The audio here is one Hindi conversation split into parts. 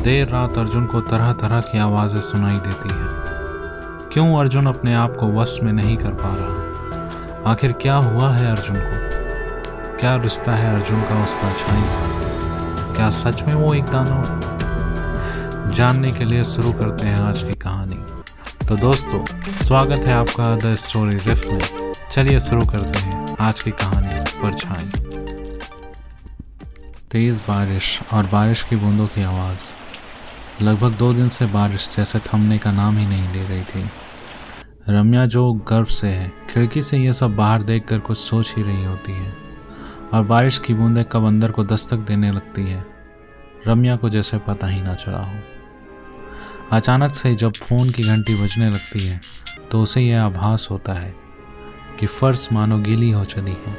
देर रात अर्जुन को तरह तरह की आवाज़ें सुनाई देती है। क्यों अर्जुन अपने आप को वश में नहीं कर पा रहा? आखिर क्या हुआ है अर्जुन को? क्या रिश्ता है अर्जुन का उस परछाई से? क्या सच में वो एक दानव है? जानने के लिए शुरू करते हैं आज की कहानी। तो दोस्तों, स्वागत है आपका द स्टोरी रिफ में। चलिए शुरू करते हैं आज की कहानी परछाई। तेज़ बारिश और बारिश की बूंदों की आवाज़। लगभग 2 दिन से बारिश जैसे थमने का नाम ही नहीं ले रही थी। रम्या जो गर्भ से है, खिड़की से ये सब बाहर देखकर कुछ सोच ही रही होती है और बारिश की बूंदें कब अंदर को दस्तक देने लगती है, रम्या को जैसे पता ही ना चला हो। अचानक से जब फ़ोन की घंटी बजने लगती है तो उसे यह आभास होता है कि फर्श मानो गीली हो चली है।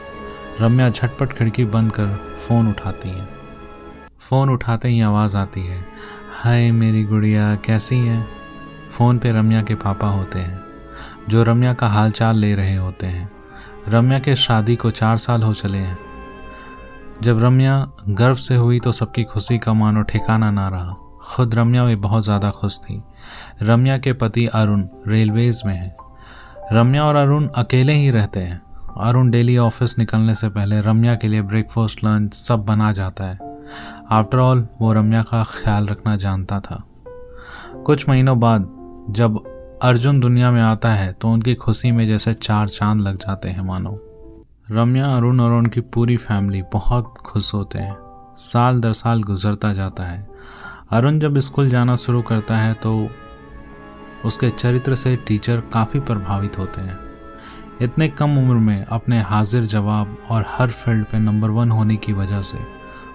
रम्या झटपट खिड़की बंद कर फ़ोन उठाती है। फ़ोन उठाते ही आवाज़ आती है, हाय मेरी गुड़िया, कैसी है? फ़ोन पे रम्या के पापा होते हैं जो रम्या का हालचाल ले रहे होते हैं। रम्या के शादी को 4 साल हो चले हैं। जब रम्या गर्भ से हुई तो सबकी खुशी का मानो ठिकाना ना रहा। खुद रम्या भी बहुत ज़्यादा खुश थी। रम्या के पति अरुण रेलवेज़ में है। रम्या और अरुण अकेले ही रहते हैं। अरुण डेली ऑफिस निकलने से पहले रम्या के लिए ब्रेकफास्ट लंच सब बना जाता है। आफ्टर ऑल वो रम्या का ख्याल रखना जानता था। कुछ महीनों बाद जब अर्जुन दुनिया में आता है तो उनकी खुशी में जैसे 4 चांद लग जाते हैं मानो। रम्या, अरुण और उनकी पूरी फैमिली बहुत खुश होते हैं। साल दर साल गुजरता जाता है। अरुण जब स्कूल जाना शुरू करता है तो उसके चरित्र से टीचर काफ़ी प्रभावित होते हैं। इतने कम उम्र में अपने हाजिर जवाब और हर फील्ड पे नंबर 1 होने की वजह से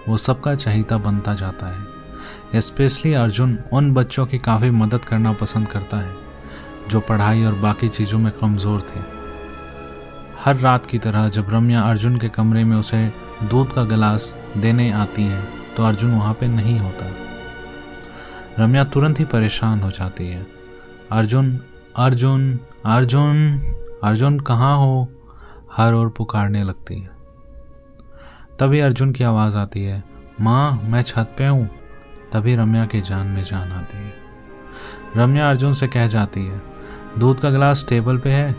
वो सबका चहेता बनता जाता है। स्पेशली अर्जुन उन बच्चों की काफ़ी मदद करना पसंद करता है जो पढ़ाई और बाकी चीज़ों में कमज़ोर थे। हर रात की तरह जब रम्या अर्जुन के कमरे में उसे दूध का गिलास देने आती है तो अर्जुन वहाँ पे नहीं होता। रम्या तुरंत ही परेशान हो जाती है। अर्जुन अर्जुन अर्जुन अर्जुन कहाँ हो? हर ओर पुकारने लगती है। तभी अर्जुन की आवाज़ आती है, माँ मैं छत पे हूँ। तभी रम्या के जान में जान आती है। रम्या अर्जुन से कह जाती है, दूध का गिलास टेबल पे है,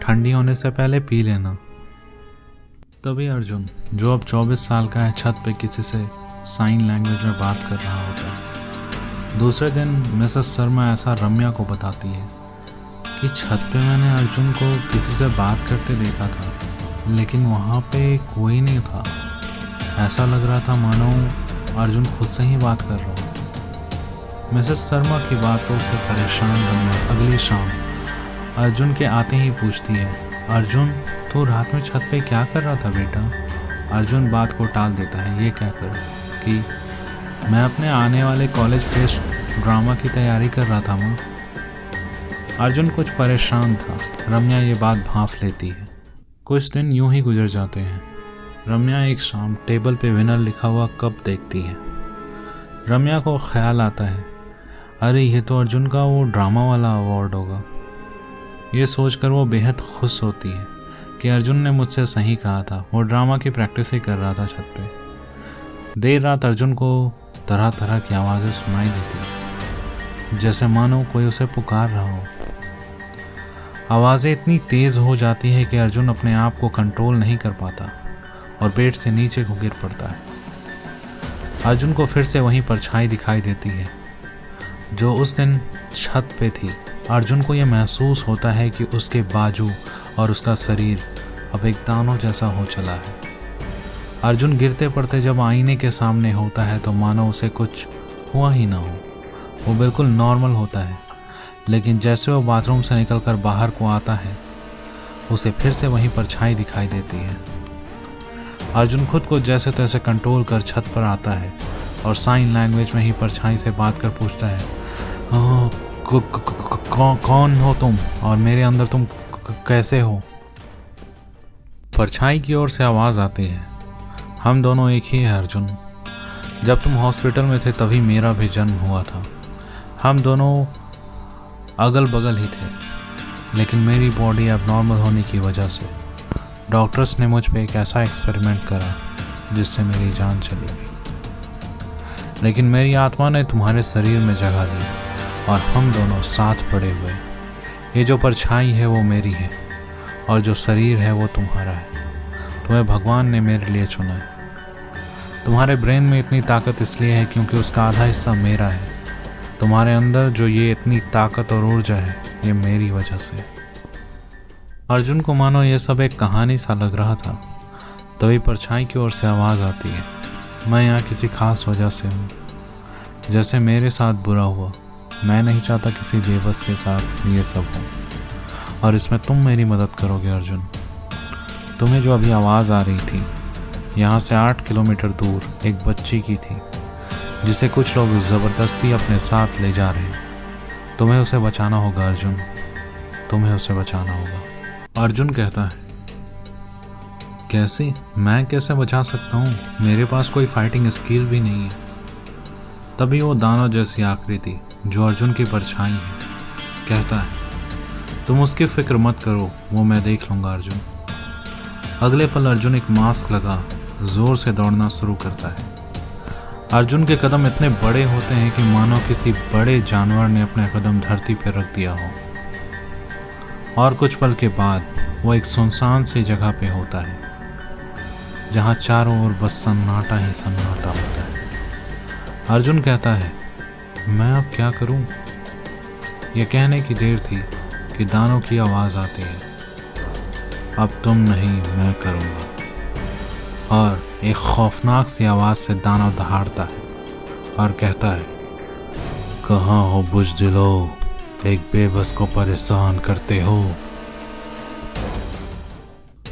ठंडी होने से पहले पी लेना। तभी अर्जुन जो अब 24 साल का है छत पे किसी से साइन लैंग्वेज में बात कर रहा होता है। दूसरे दिन मिसेस शर्मा ऐसा रम्या को बताती है कि छत पे मैंने अर्जुन को किसी से बात करते देखा था, लेकिन वहाँ पे कोई नहीं था। ऐसा लग रहा था मानो अर्जुन खुद से ही बात कर रहा हो। मिसेस शर्मा की बातों से परेशान रम्या अगली शाम अर्जुन के आते ही पूछती है, अर्जुन तू रात में छत पे क्या कर रहा था बेटा? अर्जुन बात को टाल देता है ये कहकर कि मैं अपने आने वाले कॉलेज फेस्ट ड्रामा की तैयारी कर रहा था माँ। अर्जुन कुछ परेशान था। रम्या ये बात भांफ लेती है। कुछ दिन यूं ही गुजर जाते हैं। रम्या एक शाम टेबल पे विनर लिखा हुआ कप देखती है। रम्या को ख्याल आता है, अरे ये तो अर्जुन का वो ड्रामा वाला अवार्ड होगा। ये सोचकर वो बेहद खुश होती है कि अर्जुन ने मुझसे सही कहा था, वो ड्रामा की प्रैक्टिस ही कर रहा था छत पे। देर रात अर्जुन को तरह तरह की आवाज़ें सुनाई देती है, जैसे मानो कोई उसे पुकार रहा हो। आवाज़ें इतनी तेज़ हो जाती है कि अर्जुन अपने आप को कंट्रोल नहीं कर पाता और बेड से नीचे को गिर पड़ता है। अर्जुन को फिर से वहीं परछाई दिखाई देती है जो उस दिन छत पे थी। अर्जुन को यह महसूस होता है कि उसके बाजू और उसका शरीर अब एक दानव जैसा हो चला है। अर्जुन गिरते पड़ते जब आईने के सामने होता है तो मानो उसे कुछ हुआ ही ना हो। वो बिल्कुल नॉर्मल होता है, लेकिन जैसे वो बाथरूम से निकलकर बाहर को आता है उसे फिर से वहीं परछाई दिखाई देती है। अर्जुन खुद को जैसे तैसे कंट्रोल कर छत पर आता है और साइन लैंग्वेज में ही परछाई से बात कर पूछता है, कौन हो तुम और मेरे अंदर तुम कैसे हो? परछाई की ओर से आवाज़ आती है, हम दोनों एक ही हैं अर्जुन। जब तुम हॉस्पिटल में थे तभी मेरा भी जन्म हुआ था। हम दोनों अगल बगल ही थे, लेकिन मेरी बॉडी अब नॉर्मल होने की वजह से डॉक्टर्स ने मुझ पे एक ऐसा एक्सपेरिमेंट करा जिससे मेरी जान चली गई। लेकिन मेरी आत्मा ने तुम्हारे शरीर में जगह दी और हम दोनों साथ पड़े हुए। ये जो परछाई है वो मेरी है और जो शरीर है वो तुम्हारा है। तुम्हें भगवान ने मेरे लिए चुना है। तुम्हारे ब्रेन में इतनी ताकत इसलिए है क्योंकि उसका आधा हिस्सा मेरा है। तुम्हारे अंदर जो ये इतनी ताकत और ऊर्जा है ये मेरी वजह से। अर्जुन को मानो ये सब एक कहानी सा लग रहा था। तभी परछाई की ओर से आवाज़ आती है, मैं यहाँ किसी खास वजह से हूँ। जैसे मेरे साथ बुरा हुआ, मैं नहीं चाहता किसी बेबस के साथ ये सब हो, और इसमें तुम मेरी मदद करोगे अर्जुन। तुम्हें जो अभी आवाज़ आ रही थी यहाँ से 8 किलोमीटर दूर एक बच्ची की थी जिसे कुछ लोग ज़बरदस्ती अपने साथ ले जा रहे हैं। तुम्हें उसे बचाना होगा अर्जुन, तुम्हें उसे बचाना होगा। अर्जुन कहता है, कैसे? मैं कैसे बचा सकता हूँ? मेरे पास कोई फाइटिंग स्किल भी नहीं है। तभी वो दानव जैसी आकृति जो अर्जुन की परछाई है कहता है, तुम उसकी फिक्र मत करो, वो मैं देख लूँगा अर्जुन। अगले पल अर्जुन एक मास्क लगा जोर से दौड़ना शुरू करता है। अर्जुन के कदम इतने बड़े होते हैं कि मानो किसी बड़े जानवर ने अपने कदम धरती पर रख दिया हो। और कुछ पल के बाद वो एक सुनसान सी जगह पे होता है जहाँ चारों ओर बस सन्नाटा ही सन्नाटा होता है। अर्जुन कहता है, मैं अब क्या करूं? यह कहने की देर थी कि दानव की आवाज़ आती है, अब तुम नहीं मैं करूंगा। और एक खौफनाक सी आवाज़ से दानव दहाड़ता है और कहता है, कहाँ हो बुज़दिलो, एक बेबस को परेशान करते हो।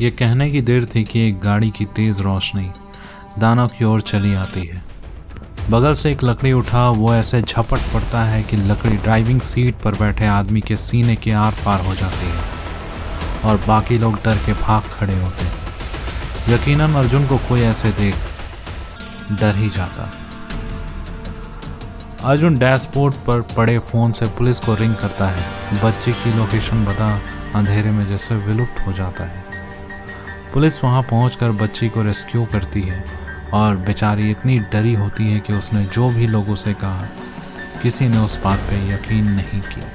ये कहने की देर थी कि एक गाड़ी की तेज़ रोशनी दानव की ओर चली आती है। बगल से एक लकड़ी उठा वो ऐसे झपट पड़ता है कि लकड़ी ड्राइविंग सीट पर बैठे आदमी के सीने के आर पार हो जाती है और बाकी लोग डर के भाग खड़े होते हैं। यकीनन अर्जुन को कोई ऐसे देख डर ही जाता। अर्जुन डैशबोर्ड पर पड़े फ़ोन से पुलिस को रिंग करता है। बच्ची की लोकेशन बता अंधेरे में जैसे विलुप्त हो जाता है। पुलिस वहां पहुंचकर बच्ची को रेस्क्यू करती है और बेचारी इतनी डरी होती है कि उसने जो भी लोगों से कहा किसी ने उस बात पे यकीन नहीं किया।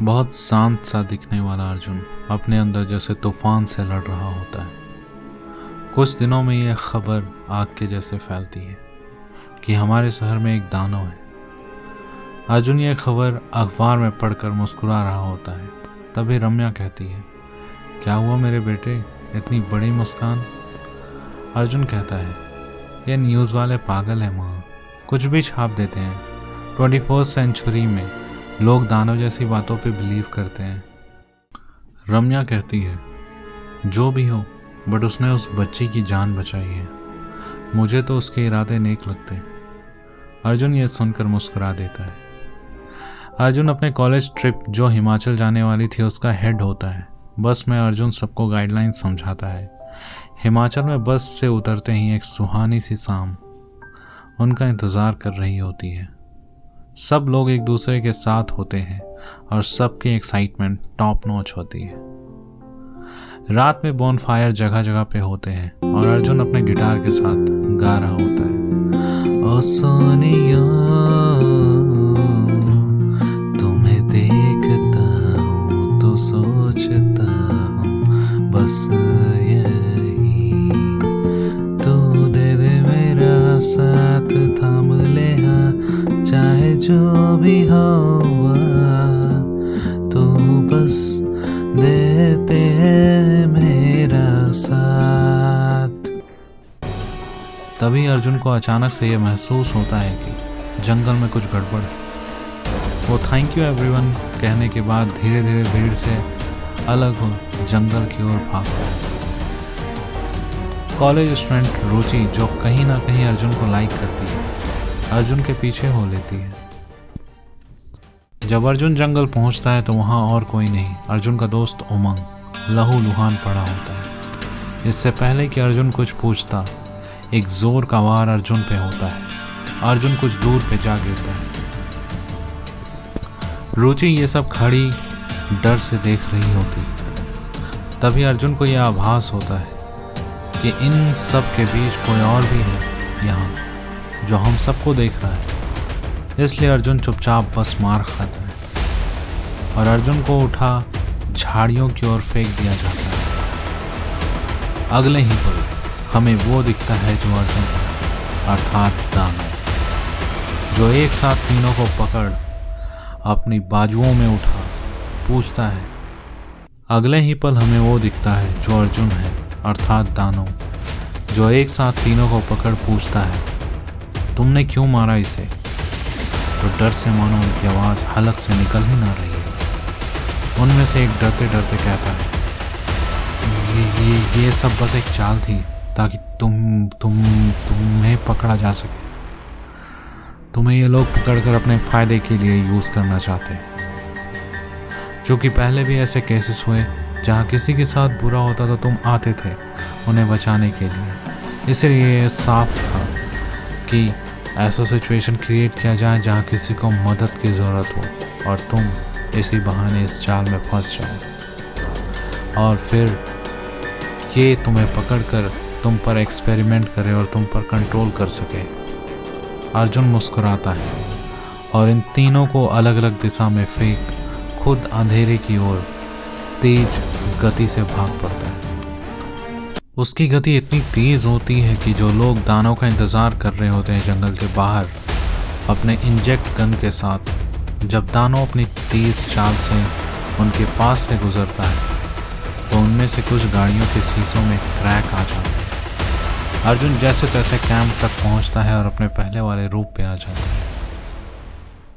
बहुत शांत सा दिखने वाला अर्जुन अपने अंदर जैसे तूफान से लड़ रहा होता है। कुछ दिनों में यह खबर आग के जैसे फैलती है कि हमारे शहर में एक दानव है। अर्जुन यह खबर अखबार में पढ़कर मुस्कुरा रहा होता है। तभी रम्या कहती है, क्या हुआ मेरे बेटे, इतनी बड़ी मुस्कान? अर्जुन कहता है, ये न्यूज़ वाले पागल हैं माँ, कुछ भी छाप देते हैं। 21st सेंचुरी में लोग दानव जैसी बातों पे बिलीव करते हैं। रम्या कहती है, जो भी हो बट उसने उस बच्ची की जान बचाई है। मुझे तो उसके इरादे नेक लगते हैं। अर्जुन ये सुनकर मुस्कुरा देता है। अर्जुन अपने कॉलेज ट्रिप जो हिमाचल जाने वाली थी उसका हेड होता है। बस में अर्जुन सबको गाइडलाइन समझाता है। हिमाचल में बस से उतरते ही एक सुहानी सी शाम उनका इंतज़ार कर रही होती है। सब लोग एक दूसरे के साथ होते हैं और सबकी एक्साइटमेंट टॉप नॉच होती है। रात में बोनफायर जगह जगह पे होते हैं और अर्जुन अपने गिटार के साथ गा रहा होता है, ओ सोनिया तुम्हें देखता हूँ तो सोचता हूँ बस यही, तू दे दे मेरा साथ, थाम ले हाँ चाहे जो भी हो, तो बस देते हैं मेरा साथ। तभी अर्जुन को अचानक से यह महसूस होता है कि जंगल में कुछ गड़बड़ है। वो थैंक यू एवरीवन कहने के बाद धीरे धीरे भीड़ से अलग हो जंगल की ओर भागता है। कॉलेज स्टूडेंट रुचि जो कहीं ना कहीं अर्जुन को लाइक करती है, अर्जुन के पीछे हो लेती है। जब अर्जुन जंगल पहुंचता है तो वहां और कोई नहीं, अर्जुन का दोस्त उमंग लहू लुहान पड़ा होता है। इससे पहले कि अर्जुन कुछ पूछता, एक जोर का वार अर्जुन पे होता है। अर्जुन कुछ दूर पे जा गिरता है। रुचि ये सब खड़ी डर से देख रही होती। तभी अर्जुन को यह आभास होता है कि इन सब के बीच कोई और भी है यहाँ जो हम सबको देख रहा है। इसलिए अर्जुन चुपचाप बस मार खाता है और अर्जुन को उठा झाड़ियों की ओर फेंक दिया जाता है। अगले ही पल हमें वो दिखता है जो अर्जुन है, अर्थात दानव, जो एक साथ तीनों को पकड़ अपनी बाजुओं में उठा पूछता है। अगले ही पल हमें वो दिखता है जो अर्जुन है, अर्थात दानव, जो एक साथ तीनों को पकड़ पूछता है, तुमने क्यों मारा इसे? तो डर से मानो उनकी आवाज़ हलक से निकल ही ना रही है। उनमें से एक डरते डरते कहता है, ये सब बस एक चाल थी ताकि तुम्हें पकड़ा जा सके। तुम्हें ये लोग पकड़कर अपने फ़ायदे के लिए यूज़ करना चाहते हैं। जो कि पहले भी ऐसे केसेस हुए जहाँ किसी के साथ बुरा होता तो तुम आते थे उन्हें बचाने के लिए। इसलिए ये साफ था कि ऐसा सिचुएशन क्रिएट किया जाए जहाँ किसी को मदद की ज़रूरत हो और तुम इसी बहाने इस जाल में फंस जाओ और फिर ये तुम्हें पकड़कर तुम पर एक्सपेरिमेंट करे और तुम पर कंट्रोल कर सके। अर्जुन मुस्कुराता है और इन तीनों को अलग अलग दिशा में फेंक खुद अंधेरे की ओर तेज गति से भाग पड़ता है। उसकी गति इतनी तेज होती है कि जो लोग दानव का इंतज़ार कर रहे होते हैं जंगल के बाहर अपने इंजेक्ट गन के साथ, जब दानव अपनी तेज चाल से उनके पास से गुजरता है तो उनमें से कुछ गाड़ियों के शीशों में क्रैक आ जाता है। अर्जुन जैसे तैसे कैंप तक पहुंचता है और अपने पहले वाले रूप पे आ जाता है।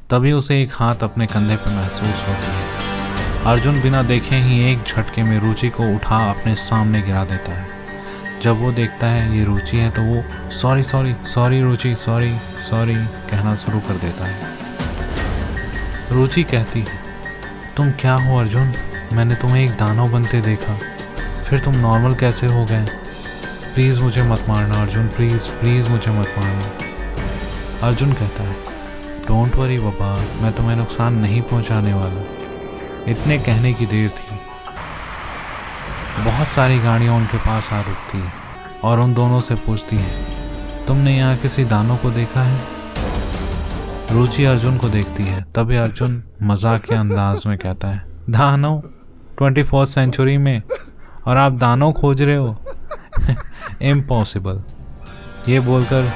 तभी उसे एक हाथ अपने कंधे पर महसूस होती है। अर्जुन बिना देखे ही एक झटके में रुचि को उठा अपने सामने गिरा देता है। जब वो देखता है ये रुचि है तो वो सॉरी रुचि, सॉरी कहना शुरू कर देता है। रुचि कहती है, तुम क्या हो अर्जुन? मैंने तुम्हें एक दानव बनते देखा, फिर तुम नॉर्मल कैसे हो गए? प्लीज़ मुझे मत मारना अर्जुन, प्लीज़ मुझे मत मारना। अर्जुन कहता है, डोंट वरी बाबा, मैं तुम्हें नुकसान नहीं पहुंचाने वाला। इतने कहने की देर थी, बहुत सारी गाड़ियां उनके पास आ रुकती है और उन दोनों से पूछती हैं, तुमने यहाँ किसी दानव को देखा है? रुचि अर्जुन को देखती है। तभी अर्जुन मजाक के अंदाज में कहता है, दानव 21वीं सेंचुरी में और आप दानव खोज रहे हो? इम्पॉसिबल। ये बोलकर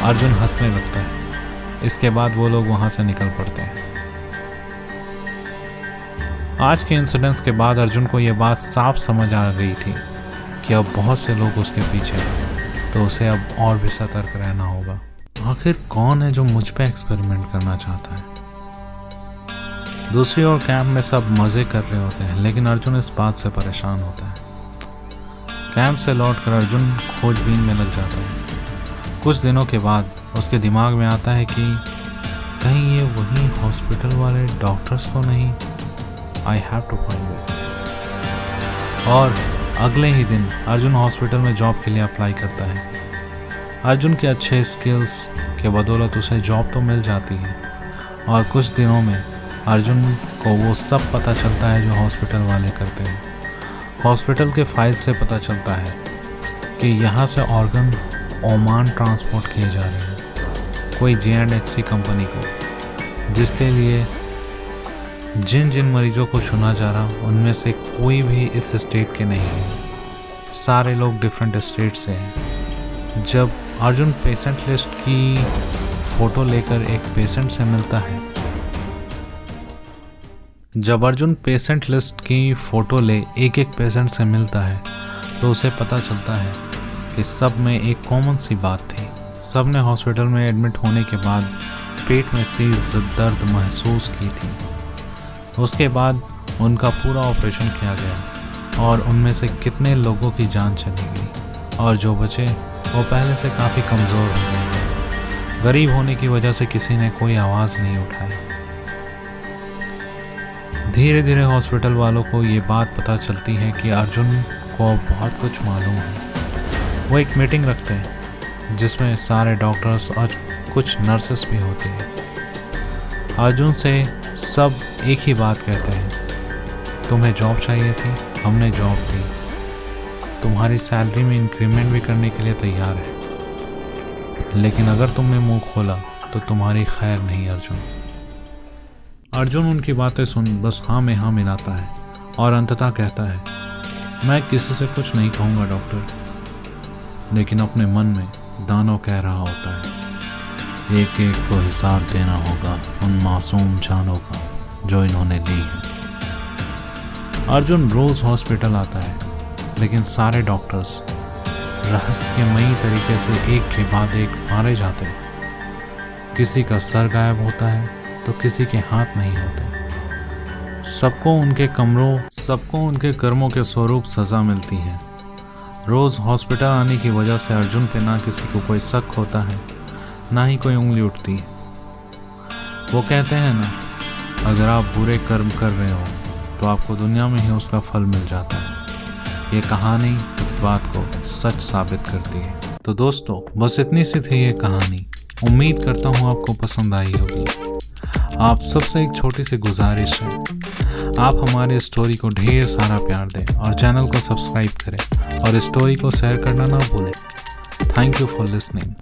अर्जुन हंसने लगता है। इसके बाद वो लोग वहाँ से निकल पड़ते हैं। आज के इंसिडेंट्स के बाद अर्जुन को ये बात साफ समझ आ गई थी कि अब बहुत से लोग उसके पीछे हैं, तो उसे अब और भी सतर्क रहना होगा। आखिर कौन है जो मुझ पे एक्सपेरिमेंट करना चाहता है? दूसरी ओर कैंप में सब मज़े कर रहे होते हैं, लेकिन अर्जुन इस बात से परेशान होता है। कैंप से लौटकर अर्जुन खोजबीन में लग जाता है। कुछ दिनों के बाद उसके दिमाग में आता है कि कहीं ये वही हॉस्पिटल वाले डॉक्टर्स तो नहीं। I have to find it. और अगले ही दिन अर्जुन हॉस्पिटल में जॉब के लिए अप्लाई करता है। अर्जुन के अच्छे स्किल्स के बदौलत उसे जॉब तो मिल जाती है और कुछ दिनों में अर्जुन को वो सब पता चलता है जो हॉस्पिटल वाले करते हैं। हॉस्पिटल के फाइल से पता चलता है कि यहाँ से ऑर्गन ओमान ट्रांसपोर्ट किए जा रहे हैं कोई J&HC कंपनी को, जिसके लिए जिन मरीजों को चुना जा रहा उनमें से कोई भी इस स्टेट के नहीं है। सारे लोग डिफरेंट स्टेट से हैं। जब अर्जुन पेशेंट लिस्ट की फ़ोटो लेकर एक पेशेंट से मिलता है, जब अर्जुन पेशेंट लिस्ट की फ़ोटो ले एक पेशेंट से मिलता है तो उसे पता चलता है कि सब में एक कॉमन सी बात थी। सब ने हॉस्पिटल में एडमिट होने के बाद पेट में तेज़ दर्द महसूस की थी। उसके बाद उनका पूरा ऑपरेशन किया गया और उनमें से कितने लोगों की जान चली गई और जो बचे वो पहले से काफ़ी कमज़ोर हो गए। गरीब होने की वजह से किसी ने कोई आवाज़ नहीं उठाई। धीरे धीरे हॉस्पिटल वालों को ये बात पता चलती है कि अर्जुन को बहुत कुछ मालूम है। वो एक मीटिंग रखते हैं जिसमें सारे डॉक्टर्स और कुछ नर्सेस भी होती हैं। अर्जुन से सब एक ही बात कहते हैं, तुम्हें जॉब चाहिए थी, हमने जॉब दी, तुम्हारी सैलरी में इंक्रीमेंट भी करने के लिए तैयार है। लेकिन अगर तुमने मुंह खोला तो तुम्हारी खैर नहीं अर्जुन। अर्जुन उनकी बातें सुन बस हाँ में हाँ मिलाता है और अंततः कहता है, मैं किसी से कुछ नहीं कहूँगा डॉक्टर। लेकिन अपने मन में दानव कह रहा होता है, एक एक को हिसाब देना होगा उन मासूम जानों का जो इन्होंने ली है। अर्जुन रोज हॉस्पिटल आता है, लेकिन सारे डॉक्टर्स रहस्यमयी तरीके से एक के बाद एक मारे जाते हैं। किसी का सर गायब होता है तो किसी के हाथ नहीं होते। सबको उनके कर्मों के स्वरूप सजा मिलती है। रोज हॉस्पिटल आने की वजह से अर्जुन पे ना किसी को कोई शक होता है, ना ही कोई उंगली उठती है। वो कहते हैं ना, अगर आप बुरे कर्म कर रहे हो तो आपको दुनिया में ही उसका फल मिल जाता है। ये कहानी इस बात को सच साबित करती है। तो दोस्तों, बस इतनी सी थी ये कहानी। उम्मीद करता हूँ आपको पसंद आई होगी। आप सबसे एक छोटी सी गुजारिश है, आप हमारे स्टोरी को ढेर सारा प्यार दें और चैनल को सब्सक्राइब करें और स्टोरी को शेयर करना ना भूलें। Thank you for listening.